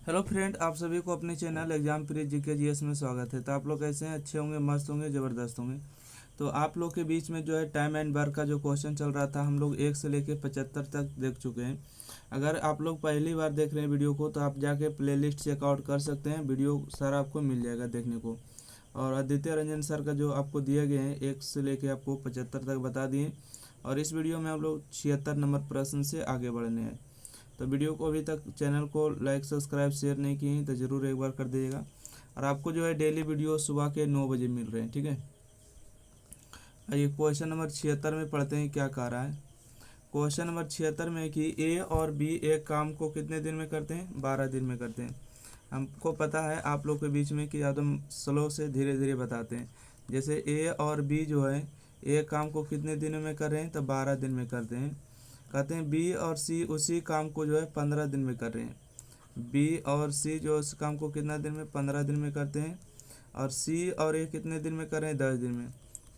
Hello friend, आप सभी को अपने channel exam pre GK GS में स्वागत है। तो आप लोग कैसे हैं? अच्छे होंगे, मस्त होंगे, ज़बरदस्त होंगे। तो आप लोग के बीच में जो है टाइम एंड वर्क का जो क्वेश्चन चल रहा था, हम लोग 1 से लेके 75 तक देख चुके हैं। अगर आप लोग पहली बार देख रहे हैं वीडियो को, तो आप जाके प्लेलिस्ट चेकआउट कर सकते हैं। वीडियो सारा आपको मिल जाएगा देखने को। और आदित्य रंजन सर का जो आपको दिए गए हैं 1 से लेके आपको 75 तक बता दिए। और इस वीडियो में हम लोग 76 नंबर प्रश्न से आगे बढ़ने हैं। तो वीडियो को अभी तक चैनल को लाइक सब्सक्राइब शेयर नहीं किए हैं तो ज़रूर एक बार कर दीजिएगा। और आपको जो है डेली वीडियो सुबह के 9 बजे मिल रहे हैं, ठीक है। आइए क्वेश्चन नंबर 76 में पढ़ते हैं क्या कह रहा है। क्वेश्चन नंबर 76 में कि ए और बी एक काम को कितने दिन में करते हैं? 12 दिन में करते हैं। हमको पता है आप लोग के बीच में कि एकदम स्लो से धीरे धीरे बताते हैं। जैसे ए और बी जो है एक काम को कितने दिनों में कर रहे हैं? तो 12 दिन में करते हैं। कहते हैं बी और सी उसी काम को जो है 15 दिन में कर रहे हैं। बी और सी जो उस काम को कितना दिन में? 15 दिन में करते हैं। और सी और ए कितने दिन में कर रहे हैं? 10 दिन में।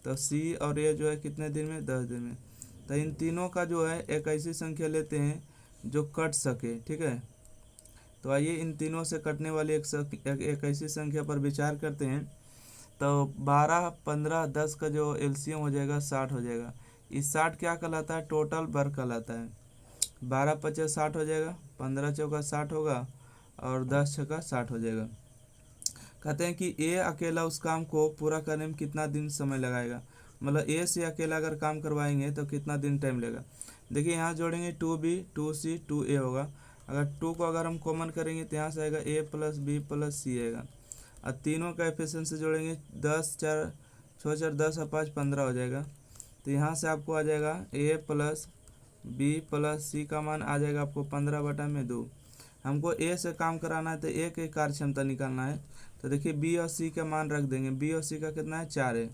तो सी और ए जो है कितने दिन में? 10 दिन में। तो इन तीनों का जो है एक ऐसी संख्या लेते हैं जो कट सके, ठीक है। तो आइए इन तीनों से कटने वाली एक ऐसी संख्या पर विचार करते हैं। तो 12, 15, 10 का जो एलसीएम हो जाएगा 60 हो जाएगा। इस 60 क्या कहलाता है? टोटल वर्क कहलाता है। 12 पचास 60 हो जाएगा, 15 चौका 60 होगा और 10 छक्का 60 हो जाएगा। कहते हैं कि ए अकेला उस काम को पूरा करने में कितना दिन समय लगाएगा। मतलब ए से अकेला अगर काम करवाएंगे तो कितना दिन टाइम लगेगा। देखिए यहाँ जोड़ेंगे 2b 2c 2a होगा। अगर 2 को अगर हम कॉमन करेंगे तो यहाँ से आएगा a प्लस बी प्लस सी आएगा। और तीनों का एफिशिएंसी से जोड़ेंगे 10 4 6 4 10 और 5 15 हो जाएगा। तो यहाँ से आपको आ जाएगा a प्लस बी प्लस सी का मान आ जाएगा आपको 15/2। हमको ए से काम कराना है तो ए की कार्य क्षमता निकालना है। तो देखिए बी और सी का मान रख देंगे। बी और सी का कितना है? 4 है।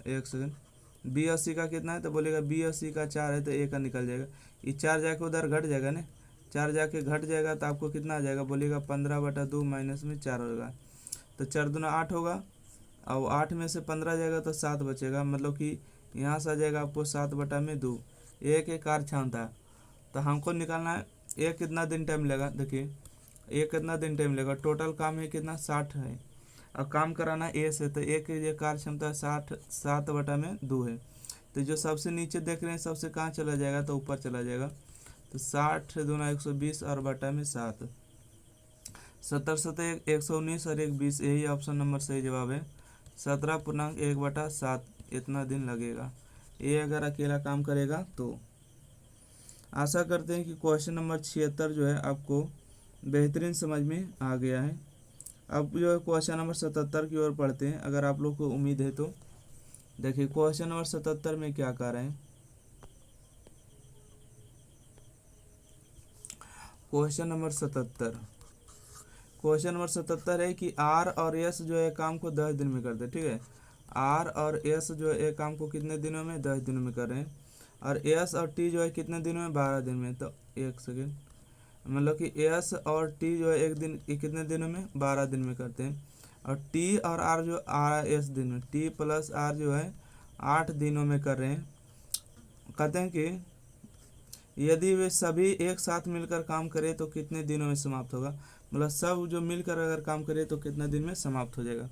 एक सेकंड, बी और सी का कितना है? तो बोलेगा बी और सी का 4 है तो ए का निकल जाएगा। ये 4 जाके उधर घट जाएगा ना, 4 जाके घट जाएगा तो आपको कितना आ जाएगा? बोलेगा 15/2 माइनस में 4 होगा। तो 4 दूना 8 होगा। और 8 में से 15 जाएगा तो 7 बचेगा। मतलब कि यहाँ से आ जाएगा आपको 7/2 एक कार्य क्षमता। तो हमको निकालना है एक कितना दिन टाइम लेगा। देखिए एक कितना दिन टाइम लेगा। टोटल काम है कितना? 60 है। और काम कराना है ए से, तो ए की ये कार्य क्षमता 60 7/2 है। तो जो सबसे नीचे देख रहे हैं सबसे कहाँ चला जाएगा? तो ऊपर चला जाएगा। तो 60 दूना 120 और बटा में 7, 70 7 119 और 1 20, यही ऑप्शन नंबर सही जवाब है। 17.1/7 इतना दिन लगेगा ये अगर अकेला काम करेगा तो। आशा करते हैं कि क्वेश्चन नंबर 76 जो है आपको बेहतरीन समझ में आ गया है। अब जो है क्वेश्चन नंबर 77 की ओर पढ़ते हैं, अगर आप लोग को उम्मीद है तो। देखिए क्वेश्चन नंबर 77 में क्या कह रहे हैं। क्वेश्चन नंबर 77, क्वेश्चन नंबर 77 है कि आर और एस जो है काम को 10 दिन में करते हैं, ठीक है। आर और एस जो है काम को कितने दिनों में? 10 दिनों में कर रहे हैं। और एस और टी जो है कितने दिनों में? 12 दिन में। तो एक सेकेंड, मतलब कि एस और टी जो है एक दिन कितने दिनों में? 12 दिन में करते हैं। और टी और आर जो आर एस दिन में, टी प्लस आर जो है 8 दिनों में कर रहे हैं। कहते हैं कि यदि वे सभी एक साथ मिलकर काम करें तो कितने दिनों में समाप्त होगा। मतलब सब जो मिलकर अगर काम करे तो कितने दिन में समाप्त हो जाएगा।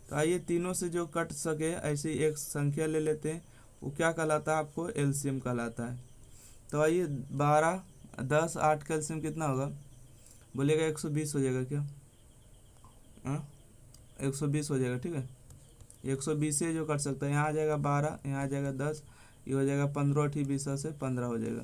तो आइए तीनों से जो कट सके ऐसी एक संख्या ले लेते हैं। वो क्या कहलाता है? आपको एलसीएम कहलाता है। तो आइए 12 10 8 का एलसीएम कितना होगा? बोलिएगा 120 हो जाएगा क्या? हाँ 120 हो जाएगा, ठीक है। 120 से जो कट सकता है, यहाँ आ जाएगा 12, यहाँ आ जाएगा 10, ये हो जाएगा 15 20 से 15 हो जाएगा।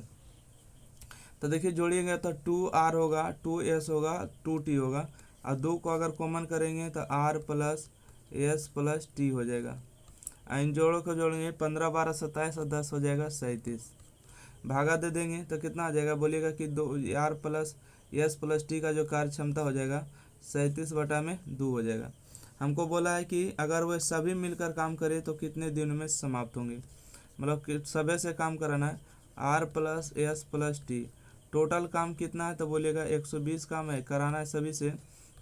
तो देखिए जोड़िएगा तो 2r होगा, 2s होगा, 2t होगा। और 2 को अगर कॉमन करेंगे तो r plus S plus T हो जाएगा। इन जोड़ों को जोड़ेंगे 15 12 27 और 10 हो जाएगा 37। भागा दे देंगे तो कितना आ जाएगा? बोलिएगा कि 2 r plus S plus T का जो कार्य क्षमता हो जाएगा 37/2 हो जाएगा। हमको बोला है कि अगर वे सभी मिलकर काम करें तो कितने दिनों में समाप्त होंगे। मतलब कि सभी से काम कराना है, R plus S plus T. Total काम कितना है? तो बोलिएगा 120 काम है, कराना है सभी से।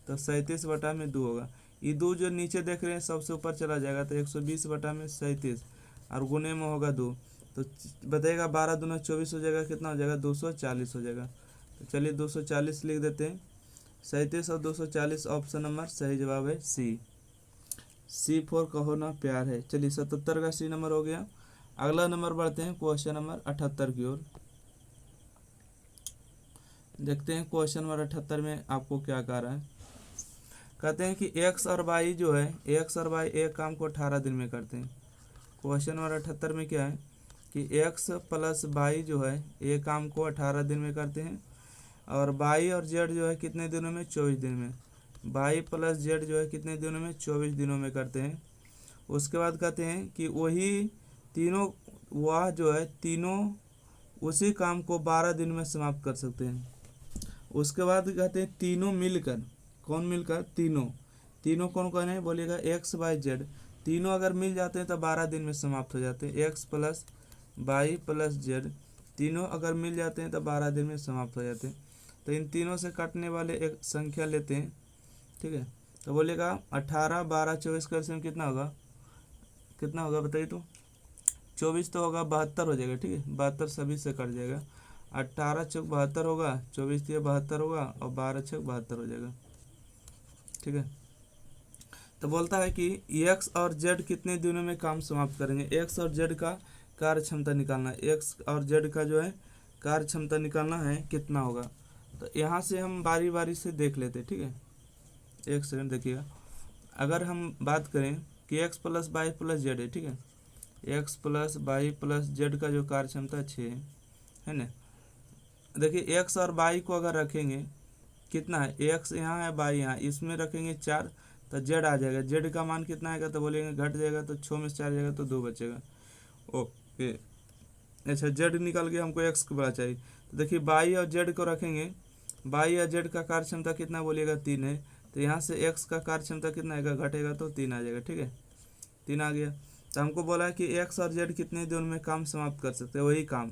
तो 37/2 होगा। ये 2 जो नीचे देख रहे हैं सबसे ऊपर चला जाएगा। तो 120/37 और गुने में होगा 2। तो बताइएगा 12 दूना 24 हो जाएगा, कितना हो जाएगा? 240 हो जाएगा। तो चलिए 240 लिख देते हैं। 37 और 240 ऑप्शन नंबर सही जवाब है सी फॉर कहो ना प्यार है। चलिए 77 का सी नंबर हो गया। अगला नंबर बढ़ते हैं क्वेश्चन नंबर 78 की ओर। देखते हैं क्वेश्चन नंबर 78 में आपको क्या कह रहा है। कहते हैं कि एक्स और वाई जो है, एक्स और वाई एक काम को 18 दिन में करते हैं। क्वेश्चन नंबर 78 में क्या है कि एक्स प्लस वाई जो है एक काम को 18 दिन में करते हैं, और वाई और जेड जो है कितने दिनों में, 24 दिन में। वाई प्लस जेड जो है कितने दिनों में, 24 दिनों में करते हैं। उसके बाद कहते हैं कि वही तीनों, वह जो है तीनों उसी काम को 12 दिन में समाप्त कर सकते हैं। उसके बाद कहते हैं तीनों मिलकर, कौन मिलकर, तीनों, तीनों कौन कौन है बोलिएगा, एक्स वाई जेड, तीनों अगर मिल जाते हैं तो 12 दिन में समाप्त हो जाते हैं। X plus Y plus Z तीनों अगर मिल जाते हैं तो 12 दिन में समाप्त हो जाते हैं। तो इन तीनों से काटने वाले एक संख्या लेते हैं, ठीक है। तो बोलिएगा 18 12 24 का एलसीएम कितना होगा, कितना होगा बताइए तो। 24 तो होगा, 72 हो जाएगा, ठीक है। 72 सभी से कट जाएगा। 18 चौक 72 होगा, 24 दिए 72 होगा, और 12 छक 72 हो जाएगा, ठीक है। तो बोलता है कि एक्स और जेड कितने दिनों में काम समाप्त करेंगे। एक्स और जेड का कार्य क्षमता निकालना है, एक्स और जेड का जो है कार्य क्षमता निकालना है कितना होगा। तो यहाँ से हम बारी बारी से देख लेते हैं, ठीक है। एक सेकंड देखिएगा। अगर हम बात करें कि X plus Y plus Z है, ठीक है। X plus Y plus Z का जो कार्य क्षमता 6 है ना। देखिए एक्स और वाई को अगर रखेंगे कितना है, एक्स यहाँ है वाई यहाँ, इसमें रखेंगे 4 तो जेड आ जाएगा। जेड का मान कितना आएगा तो बोलेंगे घट जाएगा, तो 6 में से 4 जाएगा तो 2 बचेगा। ओके, अच्छा जेड निकल गया, हमको एक्स को बड़ा चाहिए। तो देखिए वाई और जेड को रखेंगे, वाई और जेड का कार्य क्षमता कितना बोलिएगा 3 है। तो यहाँ से एक्स का कार्य क्षमता कितना आएगा, घटेगा तो 3 आ जाएगा, ठीक है। 3 आ गया। तो हमको बोला है कि एक्स और जेड कितने दिन में काम समाप्त कर सकते हैं। वही काम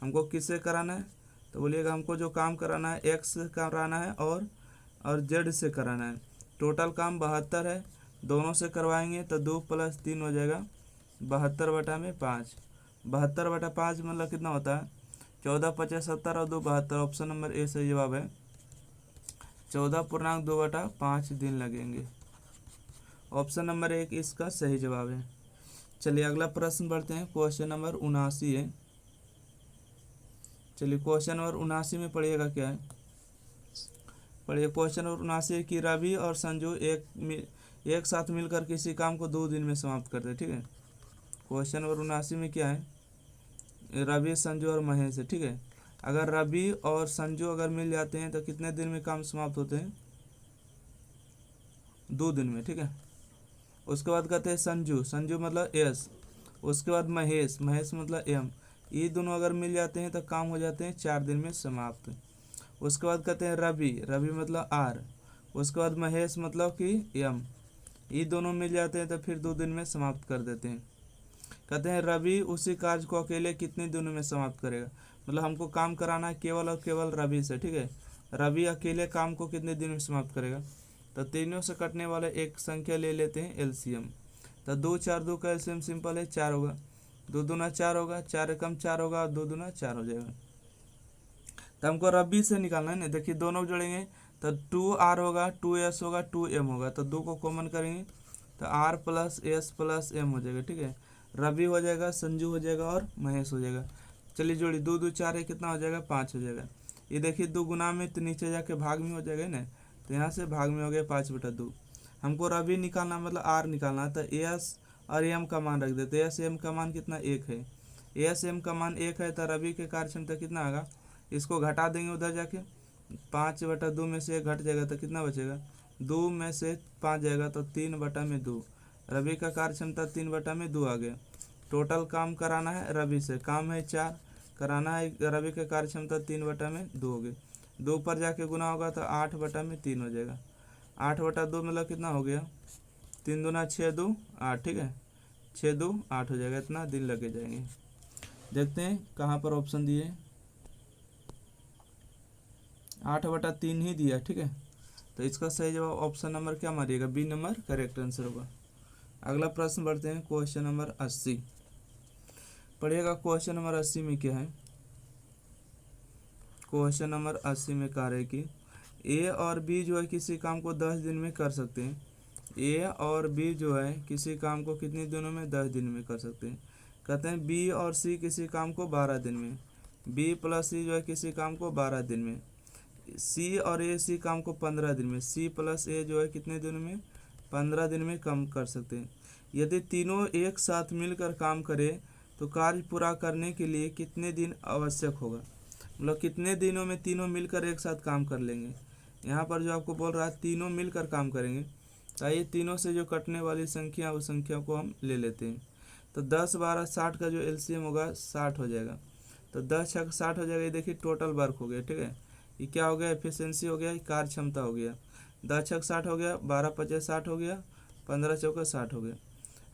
हमको किससे कराना है, तो बोलिएगा हमको जो काम कराना है एक्स से कराना है और जेड से कराना है। टोटल काम 72 है, दोनों से करवाएंगे तो 2 + 3 हो जाएगा 72/5। 72/5 मतलब कितना होता है, 14 × 5 = 70 और 2 72। ऑप्शन नंबर ए सही जवाब है। 14.2/5 दिन लगेंगे। ऑप्शन नंबर 1 इसका सही जवाब है। चलिए अगला प्रश्न बढ़ते हैं। क्वेश्चन नंबर 79 है। चलिए क्वेश्चन नंबर 79 में पढ़िएगा क्या है, पढ़िए। क्वेश्चन नंबर 79 है कि रवि और संजू एक साथ मिलकर किसी काम को 2 दिन में समाप्त करते हैं, ठीक है। क्वेश्चन नंबर 79 में क्या है, रवि संजू और महेश है, ठीक है। अगर रवि और संजू अगर मिल जाते हैं तो कितने दिन में काम समाप्त होते हैं, 2 दिन में, ठीक है। उसके बाद कहते हैं संजू, संजू मतलब एस। उसके बाद महेश, महेश मतलब एम। ये दोनों अगर मिल जाते हैं तो काम हो जाते हैं 4 दिन में समाप्त। उसके बाद कहते हैं रवि, रवि मतलब आर। उसके बाद महेश मतलब कि एम। ये दोनों मिल जाते हैं तो फिर 2 दिन में समाप्त कर देते हैं। कहते हैं रवि उसी कार्य को अकेले कितने दिनों में समाप्त करेगा। मतलब हमको काम कराना है केवल और केवल रवि से, ठीक है। रवि अकेले काम को कितने दिन में समाप्त करेगा। तो तीनों से कटने वाले एक संख्या ले लेते हैं एलसीएम। तो 2 4 2 का एलसीएम सिंपल है 4 होगा, 2 दूना 4 होगा, 4 एकम 4 होगा और 2 दूना 4 हो जाएगा। तो हमको रवि से निकालना है ना। देखिए दोनों जोड़ेंगे तो 2r होगा, 2s होगा, 2m होगा, तो 2 को कॉमन करेंगे तो r + s + m हो जाएगा, ठीक है। रवि हो जाएगा, संजू हो जाएगा और महेश हो जाएगा। चलिए जोड़ी 2 2 4 है, कितना हो जाएगा 5 हो जाएगा। ये देखिए 2 गुना में तो नीचे जाके भाग में हो जाएगा ना, तो यहाँ से भाग में हो गया 5/2। हमको रवि निकालना मतलब r निकालना, तो s और m का मान रख देते। s m का मान कितना 1 है, s m का मान 1 है तो रवि के कार्य क्षमता कितना आएगा, इसको घटा देंगे उधर जाके, 5/2 में से 1 घट जाएगा तो कितना बचेगा, 2 में से 5 जाएगा तो 3/2। रवि का कार्य क्षमता 3/2 आ गया। टोटल काम कराना है रवि से, काम है 4, कराना है रवि का कार्य क्षमता 3/2 हो गए। 2 पर जाके गुना होगा तो 8/3 हो जाएगा। 8/2 मतलब कितना हो गया, 3 दूना 6 2 8, ठीक है। 6 2 8 हो जाएगा, इतना दिन लगे जाएंगे। देखते हैं कहाँ पर ऑप्शन दिए, 8/3 ही दिया, ठीक है। तो इसका सही जवाब ऑप्शन नंबर क्या मारिएगा, बी नंबर करेक्ट आंसर होगा। अगला प्रश्न बढ़ते हैं क्वेश्चन नंबर 80, पढ़िएगा। क्वेश्चन नंबर 80 में क्या है, क्वेश्चन नंबर 80 में कह रहे कि ए और बी जो है किसी काम को 10 दिन में कर सकते हैं। ए और बी जो है किसी काम को कितने दिनों में, 10 दिन में कर सकते हैं। कहते हैं बी और सी किसी काम को 12 दिन में, बी प्लस सी जो है किसी काम को 12 दिन में, सी और ए सी काम को 15 दिन में, सी प्लस ए जो है कितने दिन में, 15 दिन में कम कर सकते हैं। यदि तीनों एक साथ मिलकर काम करें तो कार्य पूरा करने के लिए कितने दिन आवश्यक होगा, मतलब कितने दिनों में तीनों मिलकर एक साथ काम कर लेंगे। यहाँ पर जो आपको बोल रहा है तीनों मिलकर काम करेंगे, तो आइए तीनों से जो कटने वाली संख्या उस संख्या को हम ले लेते हैं। तो 10 12 60 का जो एलसीएम होगा 60 हो जाएगा। तो 10 6 60 हो जाएगा। ये देखिए टोटल वर्क हो गया, ठीक है। ये क्या हो गया, एफिशिएंसी हो गया, कार्य क्षमता हो गया। 10 6 60 हो गया, 12 5 60 हो गया, 15 चौका 60 हो गया।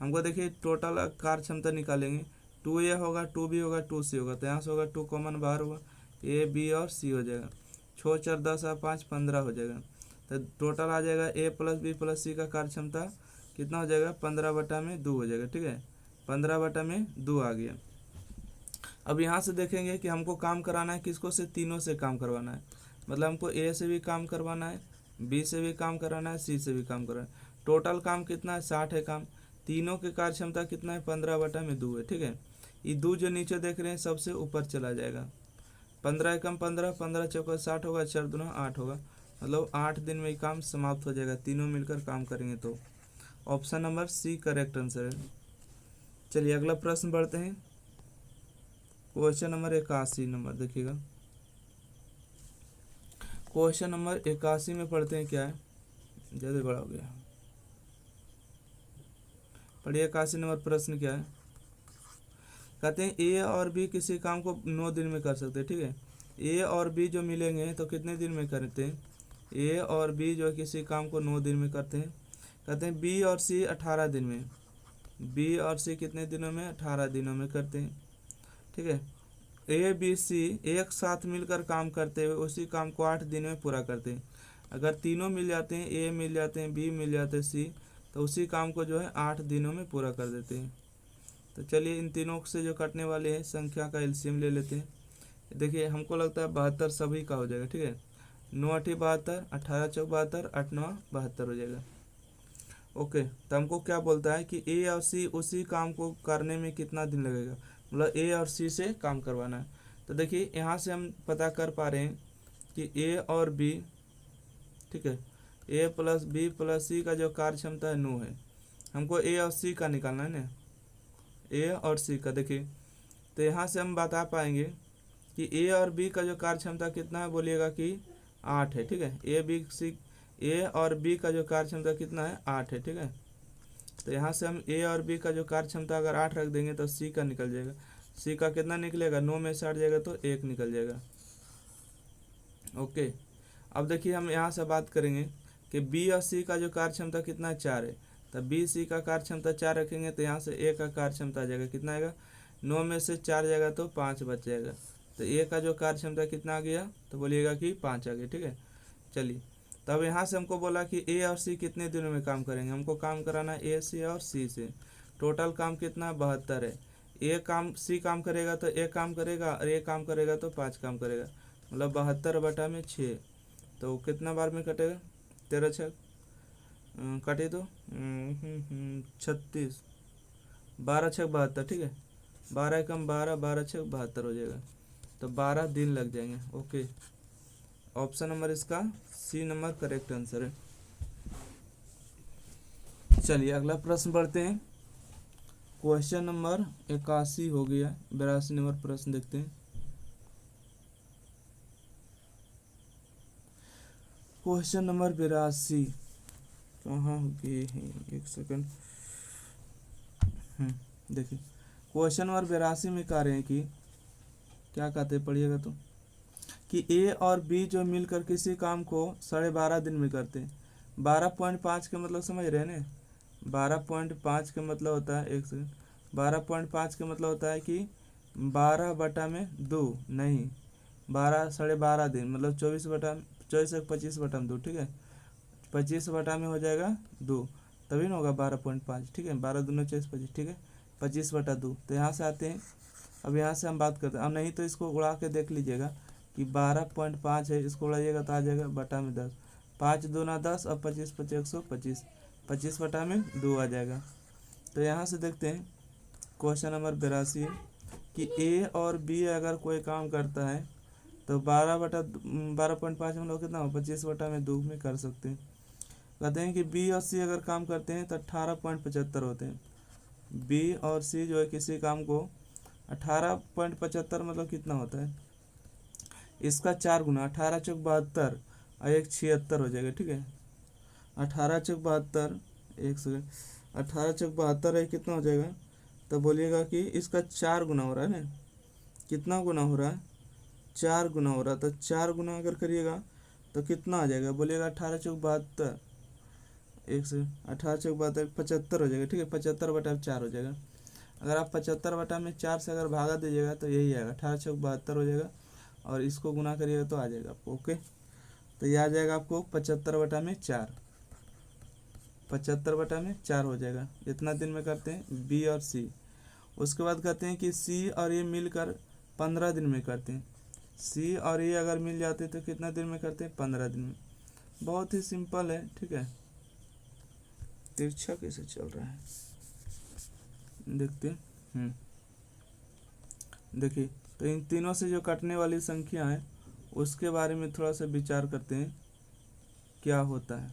हमको देखिए टोटल कार्य क्षमता निकालेंगे, 2A होगा, 2B होगा, 2C होगा, तो यहाँ से होगा 2 कॉमन बाहर होगा, A B और C हो जाएगा। 6 4 10 और 5 15 हो जाएगा। तो टोटल आ जाएगा A plus B plus C का कार्य क्षमता कितना हो जाएगा, 15/2 हो जाएगा, ठीक है। 15/2 आ गया। अब यहाँ से देखेंगे कि हमको काम कराना है किसको से, तीनों से काम करवाना है। मतलब हमको A से भी काम करवाना है, B से भी काम कराना है, C से भी काम कराना है। टोटल काम कितना है, 60 है काम। तीनों के कार्य क्षमता कितना है, 15/2 है, ठीक है। ये 2 जो नीचे देख रहे हैं सबसे ऊपर चला जाएगा। 15 एकम 15, 15 चौका 60 होगा, 4 दूना 8 होगा। मतलब 8 दिन में ये काम समाप्त हो जाएगा, तीनों मिलकर काम करेंगे तो। Option number C correct answer है। चलिए अगला प्रश्न बढ़ते हैं। क्वेश्चन नंबर 81 नंबर देखिएगा। क्वेश्चन नंबर 81 में पढ़ते हैं, क्या है, ज़्यादा बड़ा हो गया। पढ़िए 81 नंबर प्रश्न क्या है। कहते हैं ए और बी किसी काम को 9 दिन में कर सकते हैं, ठीक है। ए और बी जो मिलेंगे तो कितने दिन में करते हैं, ए और बी जो किसी काम को 9 दिन में करते हैं। कहते हैं बी और सी 18 दिन में, बी और सी कितने दिनों में, 18 दिनों में करते हैं, ठीक है। ए बी सी एक साथ मिलकर काम करते हुए उसी काम को 8 दिन में पूरा करते हैं। अगर तीनों मिल जाते हैं, ए मिल जाते हैं, बी मिल जाते हैं, सी, तो उसी काम को जो है 8 दिनों में पूरा कर देते हैं। तो चलिए इन तीनों से जो कटने वाले हैं संख्या का एलसीएम ले लेते हैं। देखिए हमको लगता है 72 सभी का हो जाएगा, ठीक है। 9 8 72, 18 चौक 72, 8 9 72 हो जाएगा। ओके, तो हमको क्या बोलता है कि ए और सी उसी काम को करने में कितना दिन लगेगा, मतलब ए और सी से काम करवाना है। तो देखिए यहाँ से हम पता कर पा रहे हैं कि ए और बी, ठीक है, ए प्लस बी प्लस सी का जो कार्य क्षमता है 9 है। हमको ए और सी का निकालना है ना, ए और सी का। देखिए तो यहाँ से हम बता पाएंगे कि ए और बी का जो कार्य क्षमता कितना है, बोलिएगा कि 8 है, ठीक है। ए और बी का जो कार्य क्षमता कितना है, 8 है, ठीक है। तो यहाँ से हम ए और बी का जो कार्य क्षमता अगर 8 रख देंगे तो सी का निकल जाएगा। सी का कितना निकलेगा, 9 में से 8 जाएगा तो 1 निकल जाएगा। ओके, अब देखिए हम यहाँ से बात करेंगे कि बी और सी का जो कार्य क्षमता कितना है, 4 है। तो बी सी का कार्य क्षमता 4 रखेंगे तो यहाँ से ए का कार्य क्षमता आ जाएगा, कितना आएगा, 9 में से 4 जाएगा तो 5 बच जाएगा। तो ए का जो कार्य क्षमता कितना आ गया, तो बोलिएगा कि 5 आ गया, ठीक है। चलिए तब यहाँ से हमको बोला कि ए और सी कितने दिनों में काम करेंगे। हमको काम कराना है ए से और सी से। टोटल काम कितना, 72 है। ए काम सी काम करेगा तो ए काम करेगा, और ए काम करेगा तो 5 काम करेगा, मतलब 72/6। तो कितना बार में कटेगा, 13 6 कटे तो 36, 12 6 72, ठीक है। 12 कम 12, 12 6 72 हो जाएगा। तो 12 दिन लग जाएंगे। ओके, ऑप्शन नंबर इसका सी नंबर करेक्ट आंसर है। चलिए अगला प्रश्न बढ़ते हैं। क्वेश्चन नंबर 81 हो गया, 82 नंबर प्रश्न देखते हैं। क्वेश्चन नंबर 82 कहाँ गए हैं, एक सेकंड। देखिए क्वेश्चन नंबर 82 में कह रहे हैं कि क्या कहते हैं, पढ़िएगा तो, कि ए और बी जो मिलकर किसी काम को 12.5 दिन में करते हैं। 12.5 का मतलब समझ रहे हैं ना, 12.5 का मतलब होता है, एक सेकंड, 12.5 का मतलब होता है कि 12/2 नहीं, 12 12.5 दिन, मतलब 24/2, ठीक है। 25 में हो जाएगा 2, तभी ना होगा 12.5, ठीक है। 12 दूना 24 25, ठीक है। 25/2, तो यहाँ से आते हैं। अब यहाँ से हम बात करते हैं, अब नहीं तो इसको उड़ा के देख लीजिएगा। कि 12.5 है, इसको उड़ाइएगा तो आ जाएगा बटा में 10, 5 दूना 10 और 25 25 125, 25 बटा में 2 आ जाएगा। तो यहाँ से देखते हैं क्वेश्चन नंबर 82 है कि ए और बी अगर कोई काम करता है तो 12.5 हम लोग कितना हो 25 बटा में 2 में कर सकते हैं। कहते हैं कि बी और सी अगर काम करते हैं तो 18.75 होते हैं। बी और सी जो है किसी काम को 18.75 मतलब कितना होता है, इसका 4 गुना, 18 चौक 72 और एक 76 हो जाएगा। ठीक है, 18 चौक 72, एक सेकेंड, 18 चौक 72 है, कितना हो जाएगा, तो बोलिएगा कि इसका 4 गुना हो रहा है ना, कितना गुना हो रहा है, 4 गुना हो रहा है। तो 4 गुना अगर करिएगा तो कितना आ जाएगा, बोलिएगा 18 चौक 72, एक से 18 चौक 72 75 हो जाएगा। ठीक है, 75 बटा 4 हो जाएगा। अगर आप 75 बटा में 4 से अगर भागा दीजिएगा तो यही आएगा, 18 चौक 72 हो जाएगा, और इसको गुना करिएगा तो आ जाएगा आपको। ओके, तो यह आ जाएगा आपको 75 बटा में 4, 75 बटा में 4 हो जाएगा। इतना दिन में करते हैं बी और सी। उसके बाद कहते हैं कि सी और ए मिलकर 15 दिन में करते हैं। सी और ए अगर मिल जाते तो कितना दिन में करते हैं, 15 दिन में। बहुत ही सिंपल है। ठीक है, तिरछा कैसे चल रहा है देखते हैं। देखिए, तो इन तीनों से जो कटने वाली संख्या है उसके बारे में थोड़ा सा विचार करते हैं क्या होता है।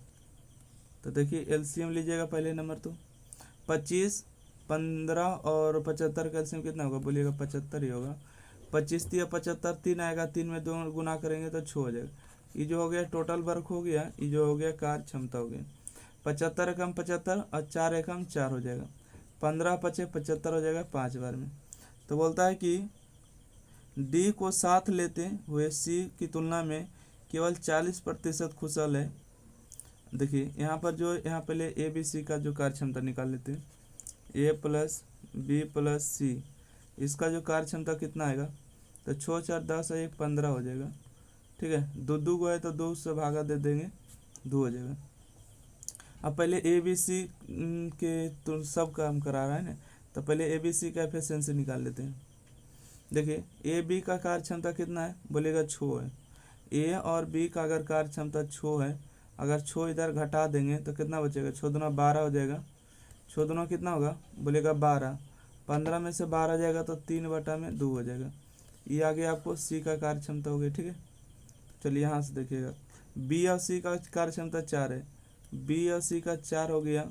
तो देखिए एलसीएम लीजिएगा पहले नंबर, तो 25, 15 और 75 का एलसीएम कितना होगा, बोलिएगा 75 ही होगा। 25 या 75, 3 आएगा, 3 में 2 गुना करेंगे तो 6 हो जाएगा। ये जो हो गया टोटल वर्क हो गया, ये जो हो गया कार्य क्षमता हो गया। 75 एकम 75 और 4 एकम 4 हो जाएगा, 15 पचे 75 हो जाएगा 5 बार में। तो बोलता है कि डी को साथ लेते हुए सी की तुलना में केवल 40% कुशल है। देखिए यहाँ पर जो यहाँ पहले ए बी सी का जो कार्य क्षमता निकाल लेते हैं, ए प्लस बी प्लस सी, इसका जो कार्य क्षमता कितना आएगा, तो 6 4 10 और 1 15 हो जाएगा। ठीक है, 2 2 को है तो 2 से भागा दे देंगे, 2 हो जाएगा। अब पहले ए बी सी के तो सब काम करा रहा है ना, तो पहले ए बी सी का एफिशिएंसी निकाल लेते हैं। देखिए ए बी का कार्य क्षमता कितना है, बोलेगा 6 है। ए और बी का अगर कार्य क्षमता 6 है, अगर 6 इधर घटा देंगे तो कितना बचेगा, 6 दूना 12 हो जाएगा। 6 दूना कितना होगा, बोलेगा 12, 15 में से 12 जाएगा तो 3 बटा में 2 हो जाएगा। ये आगे आपको सी का कार्य क्षमता हो गई। ठीक है, चलिए यहाँ से देखिएगा, बी और सी का कार्य क्षमता 4 है, बी और सी का 4 हो गया।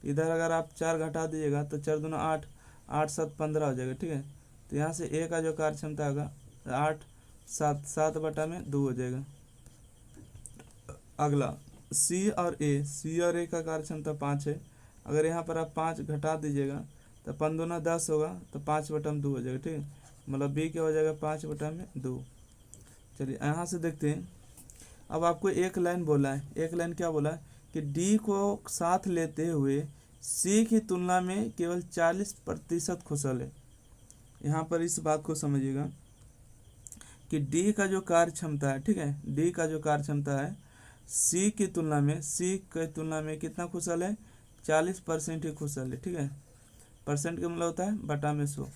इधर अगर आप 4 घटा दीजिएगा तो 4 दूना 8, 8 7 15 हो जाएगा। ठीक है, तो यहाँ से ए का जो कार्य क्षमता होगा 8 7 7 बटा में 2 हो जाएगा। अगला सी और ए, सी और ए का कार्य क्षमता 5 है। अगर यहाँ पर आप 5 घटा दीजिएगा तो 5 दूना 10 होगा, तो 5 बटा में 2 हो जाएगा। ठीक है, मतलब बी क्या हो जाएगा, 5 बटा में 2। चलिए यहाँ से देखते हैं। अब आपको एक लाइन बोला है, एक लाइन क्या बोला है कि डी को साथ लेते हुए सी की तुलना में केवल 40% कुशल है। यहाँ पर इस बात को समझिएगा कि डी का जो कार्य क्षमता है, ठीक है, डी का जो कार्य क्षमता है सी की तुलना में, सी की तुलना में कितना कुशल है, 40% ही कुशल है। ठीक है, परसेंट का मतलब होता है बटा में 100।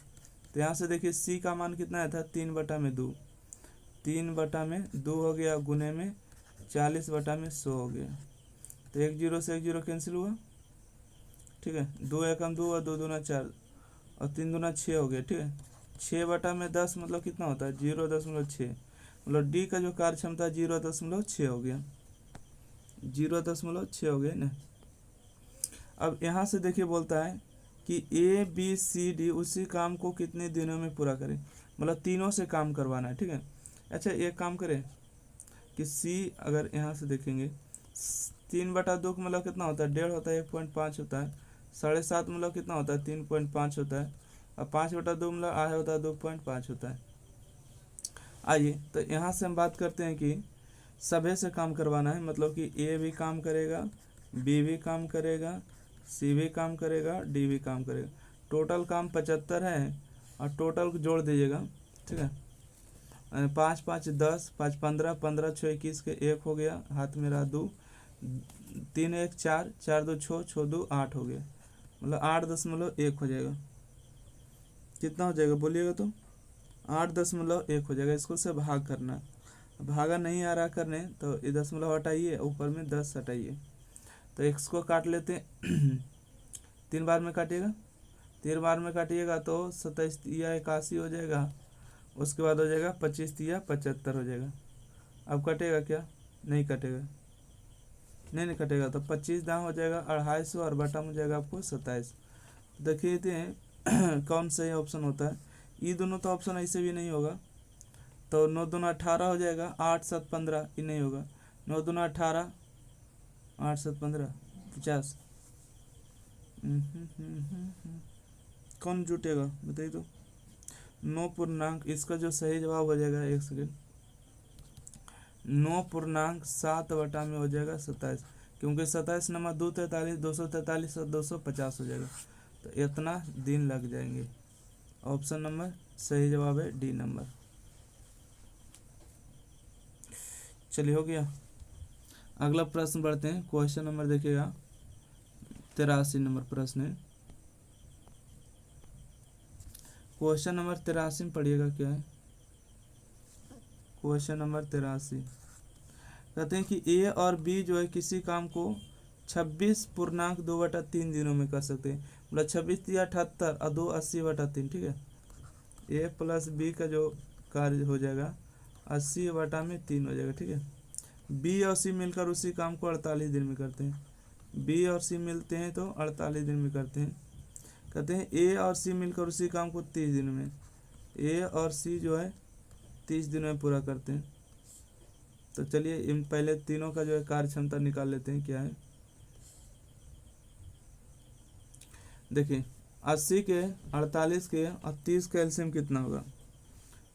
तो यहाँ से देखिए सी का मान कितना आया था, 3 बटा में 2, 3 बटा में 2 हो गया, गुने में 40 बटा में 100 हो गया। तो 1 0 से 1 0 कैंसिल हुआ। ठीक है, 2 एकम 2 और 2 दूना 4 और 3 दूना 6 हो गया। ठीक है, 6 बटा में 10 मतलब कितना होता है, 0.6, मतलब डी का जो कार्य क्षमता 0.6 हो गया, 0.6 हो गया ना। अब यहाँ से देखिए बोलता है कि ए बी सी डी उसी काम को कितने दिनों में पूरा करें, मतलब तीनों से काम करवाना है। ठीक है, अच्छा एक काम करें कि सी अगर यहाँ से देखेंगे 3 बटा 2 का मतलब कितना होता है, 1.5 होता है, 1.5 होता है, 7.5 मतलब कितना होता है, 3.5 होता है, और 5 बटा 2 मतलब आधा होता है, 2.5 होता है। आइए तो यहाँ से हम बात करते हैं कि सभी से काम करवाना है, मतलब कि ए भी काम करेगा, बी भी काम करेगा, सी भी काम करेगा, डी भी काम करेगा। टोटल काम 75 है और टोटल जोड़ दीजिएगा। ठीक है, 5 5 10, 5 15, 15 6 21 के 1 हो गया, हाथ में रहा 2, 3 1 4, 4 2 6, 6 2 8 हो गया, मतलब 8.1 हो जाएगा। कितना हो जाएगा बोलिएगा, तो 8.1 हो जाएगा। इसको से भाग करना, भागा नहीं आ रहा करने, तो ये दशमलव हटाइए, ऊपर में 10 हटाइए, तो x को काट लेते हैं 3 बार में काटिएगा, 3 बार में काटिएगा तो 27 या 81 हो जाएगा, उसके बाद हो जाएगा 25 या 75 हो जाएगा। अब कटेगा क्या? नहीं कटेगा, नहीं कटेगा, तो 25 दाम हो जाएगा 250 और बटा में हो जाएगा आपको 27। देखिए थे कौन सही ऑप्शन होता है। ये दोनों तो ऑप्शन ऐसे भी नहीं होगा, तो 9 दूना 18 हो जाएगा, 8 7 15, ये नहीं होगा, 9 दूना 18, 8 7 15 50। कौन जुटेगा बताइए तो। 9 पूर्णांक, इसका जो सही जवाब हो जाएगा, 1 सेकेंड, 9.7 बटा में हो जाएगा 27, क्योंकि 27 नंबर 243, 243 और 250 हो जाएगा, तो इतना दिन लग जाएंगे। ऑप्शन नंबर सही जवाब है डी नंबर। चलिए हो गया। अगला प्रश्न बढ़ते हैं। क्वेश्चन नंबर देखिएगा 83 नंबर प्रश्न है। क्वेश्चन नंबर 83 में पढ़िएगा क्या है। क्वेश्चन नंबर 83 कहते हैं कि ए और बी जो है किसी काम को 26.2/3 दिनों में कर सकते हैं। मतलब 26 या 78 और 2 80/3, ठीक है। ए प्लस बी का जो कार्य हो जाएगा 80/3 हो जाएगा, ठीक है। बी और सी मिलकर उसी काम को 48 दिन में करते हैं। बी और सी मिलते हैं तो 48 दिन में करते हैं। कहते हैं ए और सी मिलकर उसी काम को 30 दिन में, ए और सी जो है 30 दिन में पूरा करते हैं। तो चलिए इन पहले तीनों का जो है कार्य क्षमता निकाल लेते हैं क्या है। देखिए 80 के, 48 के और 30 का एलसीएम कितना होगा।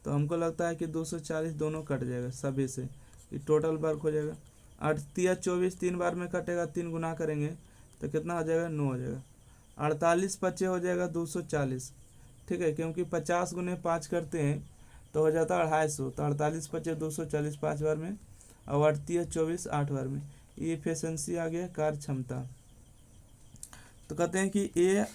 तो हमको लगता है कि 240 दोनों कट जाएगा सभी से, ये टोटल वर्क हो जाएगा। 8 या 24 3 बार में कटेगा, 3 गुना करेंगे तो कितना हो जाएगा, 9 हो जाएगा। 48 पचे हो जाएगा 240, ठीक है, क्योंकि 50 गुने 5 करते हैं तो हो जाता है 250। तो 48 पचे 240 5 बार में, और 38 24 8 बार में। ये एफिशिएंसी आ गया, कार्य क्षमता। तो कहते हैं कि ए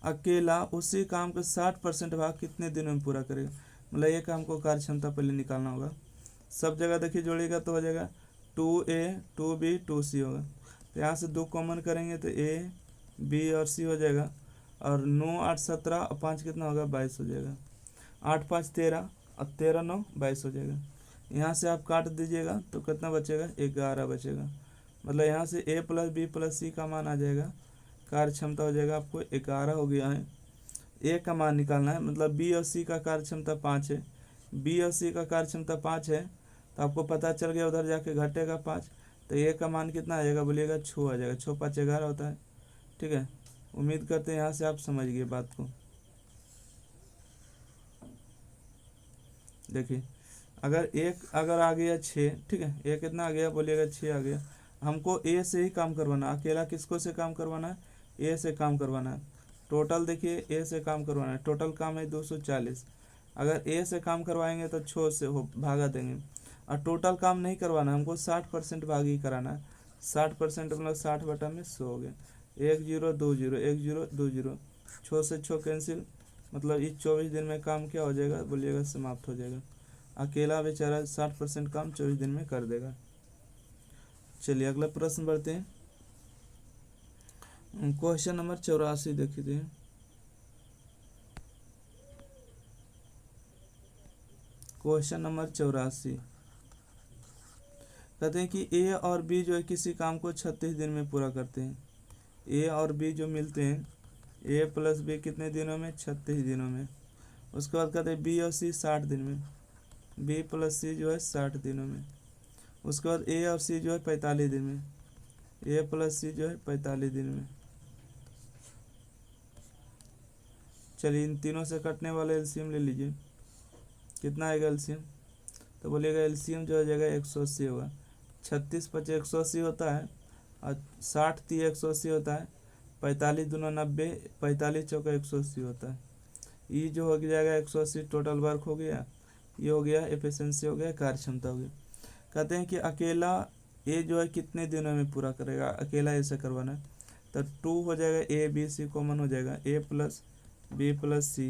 अकेला उसी काम के 60% भाग कितने दिनों में पूरा करेगा। मतलब ये काम को कार्य क्षमता पहले निकालना होगा। सब जगह देखिए जोड़ेगा तो हो जाएगा 2A 2B 2C होगा। तो यहाँ से 2 कॉमन करेंगे तो A B और C हो जाएगा। और 9 8 17 और 5 कितना होगा, 22 हो जाएगा। 8 5 13 और 13 9 22 हो जाएगा। यहाँ से आप काट दीजिएगा तो कितना बचेगा, 11 बचेगा। मतलब यहाँ से A plus B plus C का मान आ जाएगा, कार्य क्षमता हो जाएगा आपको 11 हो गया है। ए का मान निकालना है, मतलब बी और सी का कार्य क्षमता 5 है। बी और सी का कार्य क्षमता 5 है, तो आपको पता चल गया, उधर जाके घटेगा 5, तो ए का मान कितना आ जाएगा बोलिएगा, 6 आ जाएगा। 6 5 11 होता है, ठीक है। उम्मीद करते हैं यहाँ से आप समझ गए बात को। देखिए अगर आ गया 6, ठीक है, ए कितना आ गया बोलिएगा, 6 आ गया। हमको ए से ही काम करवाना, अकेला किसको से काम करवाना है, ए से काम करवाना है। टोटल देखिए ए से काम करवाना है, टोटल काम है 240। अगर ए से काम करवाएंगे तो 6 से भागा देंगे, और टोटल काम नहीं करवाना, हमको 60% भाग ही कराना है। 60% मतलब 60/100 हो गया। 1 0 2 0 1 0 2 0, 6 से 6 कैंसिल, मतलब इस 24 दिन में काम क्या हो जाएगा बोलिएगा, समाप्त हो जाएगा। अकेला बेचारा 60% काम 24 दिन में कर देगा। चलिए अगला प्रश्न बढ़ते हैं। क्वेश्चन नंबर 84 देखिए। क्वेश्चन नंबर 84 कहते हैं कि ए और बी जो है किसी काम को 36 दिन में पूरा करते हैं। ए और बी जो मिलते हैं, ए प्लस बी कितने दिनों में, 36 दिनों में। उसके बाद कहते हैं बी और सी 60 दिन में, बी प्लस सी जो है 60 दिनों में। उसके बाद ए और सी जो है 45 दिन में, ए प्लस सी जो है 45 दिन में। चलिए इन तीनों से कटने वाला एलसीएम ले लीजिए, कितना आएगा एलसीएम। तो बोलिएगा एलसीएम जो हो जाएगा 180 होगा। 36 5 180 होता है, और 60 3 180 होता है, 45 दूना 90, 45 चौका 180 होता है। ये जो हो जाएगा 180 टोटल वर्क हो गया। ये हो गया एफिशिएंसी, हो गया कार्य क्षमता हो गया। कहते हैं कि अकेला ए जो है कितने दिनों में पूरा करेगा, अकेला ऐसे करवाना है। तो 2 हो जाएगा, ए बी सी कॉमन हो जाएगा, ए प्लस बी प्लस सी।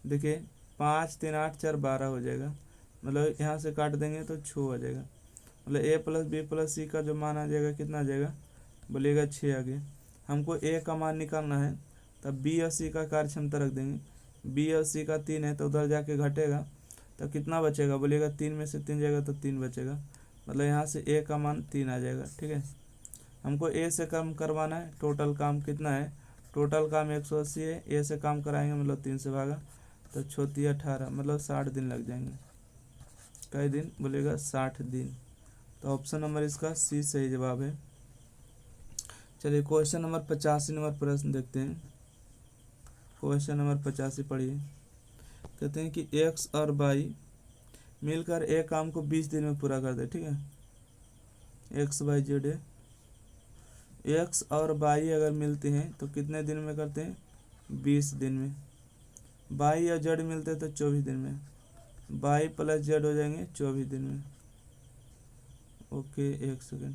देखिए 5 3 8 4 12 हो जाएगा। मतलब यहाँ से काट देंगे तो 6 आ जाएगा। मतलब ए प्लस बी प्लस सी का जो मान आ जाएगा कितना आ जाएगा, बोलिएगा 6 आ गया। हमको ए का मान निकालना है, तब बी और सी का कार्य क्षमता रख देंगे। बी और सी का 3 है तो उधर जाके घटेगा तो कितना बचेगा, बोलिएगा 3 में से 3 जाएगा तो 3 बचेगा। मतलब यहाँ से ए का मान 3 आ जाएगा। ठीक है, हमको ए से कम करवाना है। टोटल काम कितना है, टोटल काम 180 है, ए से काम कराएंगे मतलब 3 से भागा तो 6 18, मतलब 60 दिन लग जाएंगे। कई दिन, बोलेगा 60 दिन। तो ऑप्शन नंबर इसका सी सही जवाब है। चलिए क्वेश्चन नंबर 85 नंबर प्रश्न देखते हैं। क्वेश्चन नंबर 85 पढ़िए। कहते हैं कि एक्स और वाई मिलकर एक काम को 20 दिन में पूरा कर दे। ठीक है, एक्स वाई जेड है। एक्स और वाई अगर मिलते हैं तो कितने दिन में करते हैं, 20 दिन में। वाई और जेड मिलते हैं तो 24 दिन में। वाई प्लस जेड हो जाएंगे 24 दिन में। ओके, एक सेकेंड,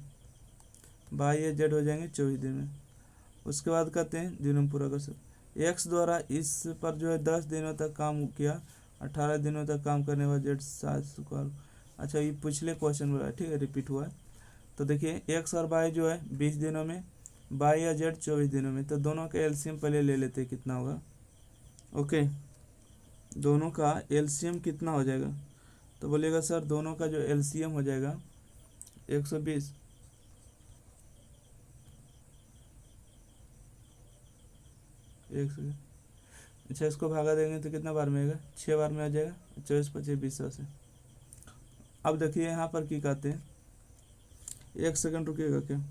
वाई और जेड हो जाएंगे 24 दिन में। उसके बाद कहते हैं दिनों में पूरा कर सकते। एक्स द्वारा इस पर जो है 10 दिनों तक काम किया, 18 दिनों तक काम करने के बाद जेड 7। अच्छा, ये पिछले क्वेश्चन में ठीक है, रिपीट हुआ है। तो देखिए एक्स और वाई जो है 20 दिनों में, वाई या जेड 24 दिनों में। तो दोनों का एलसीएम पहले ले लेते हैं, कितना होगा। ओके, दोनों का एलसीएम कितना हो जाएगा, तो बोलिएगा सर दोनों का जो एलसीएम हो जाएगा 120। एक सेकेंड, अच्छा इसको भागा देंगे तो कितना बार में आएगा, 6 बार में आ जाएगा। 24 25 20 से। अब देखिए यहाँ पर क्या कहते हैं, एक सेकंड रुकिएगा क्या।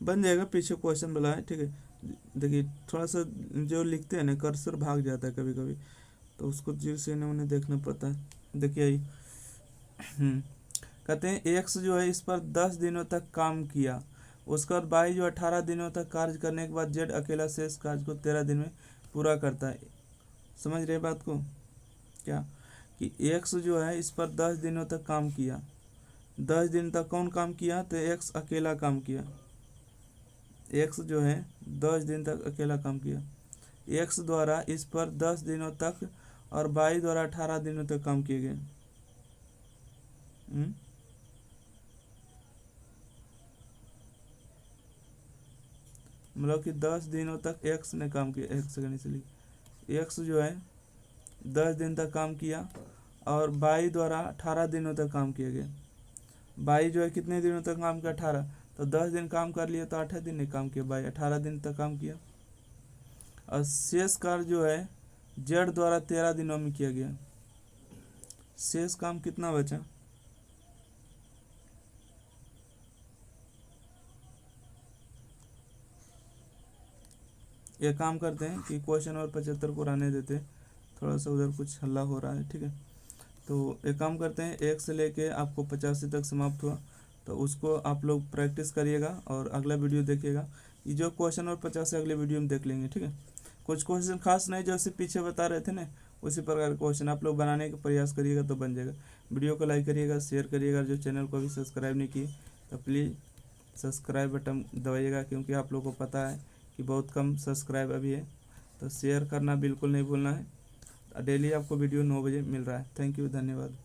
बन जाएगा, पीछे क्वेश्चन बोला है। ठीक है, देखिए थोड़ा सा जो लिखते हैं ना कर्सर भाग जाता है कभी कभी, तो उसको जीव से उन्हें देखना पड़ता है। देखिए आई कहते हैं एक्स जो है इस पर 10 दिनों तक काम किया, उसके बाद वाई जो 18 दिनों तक कार्य करने के बाद जेड अकेला शेष कार्य को 13 दिन में पूरा करता है। समझ रहे बात को क्या, कि एक्स जो है इस पर 10 दिनों तक काम किया। 10 दिन तक कौन काम किया, तो एक्स अकेला काम किया। एक्स जो है 10 दिन तक अकेला काम किया। एक्स द्वारा इस पर 10 दिनों तक और वाई द्वारा 18 दिनों तक काम किए गए। मतलब कि 10 दिनों तक एक्स ने काम किया। एक सेकंड, इसलिए एक्स जो है 10 दिन तक काम किया और वाई द्वारा 18 दिनों तक काम किए गए। वाई जो है कितने दिनों तक काम किया, 18। तो 10 दिन काम कर लिया तो 8 दिन ने काम किया, वाई 18 दिन तक काम किया। और शेष कार्य जो है जेड द्वारा 13 दिनों में किया गया। शेष काम कितना बचा, ये काम करते हैं कि क्वेश्चन नंबर 75 को रहने देते हैं, थोड़ा सा उधर कुछ हल्ला हो रहा है। ठीक है, तो एक काम करते हैं, 1 से लेके आपको 85 तक समाप्त हुआ, तो उसको आप लोग प्रैक्टिस करिएगा और अगला वीडियो देखिएगा। ये जो क्वेश्चन नंबर 50 अगले वीडियो में देख लेंगे। ठीक है, कुछ क्वेश्चन खास नहीं, जैसे पीछे बता रहे थे ना उसी प्रकार क्वेश्चन आप लोग बनाने का प्रयास करिएगा तो बन जाएगा। वीडियो को लाइक करिएगा, शेयर करिएगा। जो चैनल को अभी सब्सक्राइब नहीं किए तो प्लीज़ सब्सक्राइब बटन दबाइएगा, क्योंकि आप लोगों को पता है कि बहुत कम सब्सक्राइब अभी है। तो शेयर करना बिल्कुल नहीं भूलना है। डेली आपको वीडियो 9 बजे मिल रहा है। थैंक यू, धन्यवाद।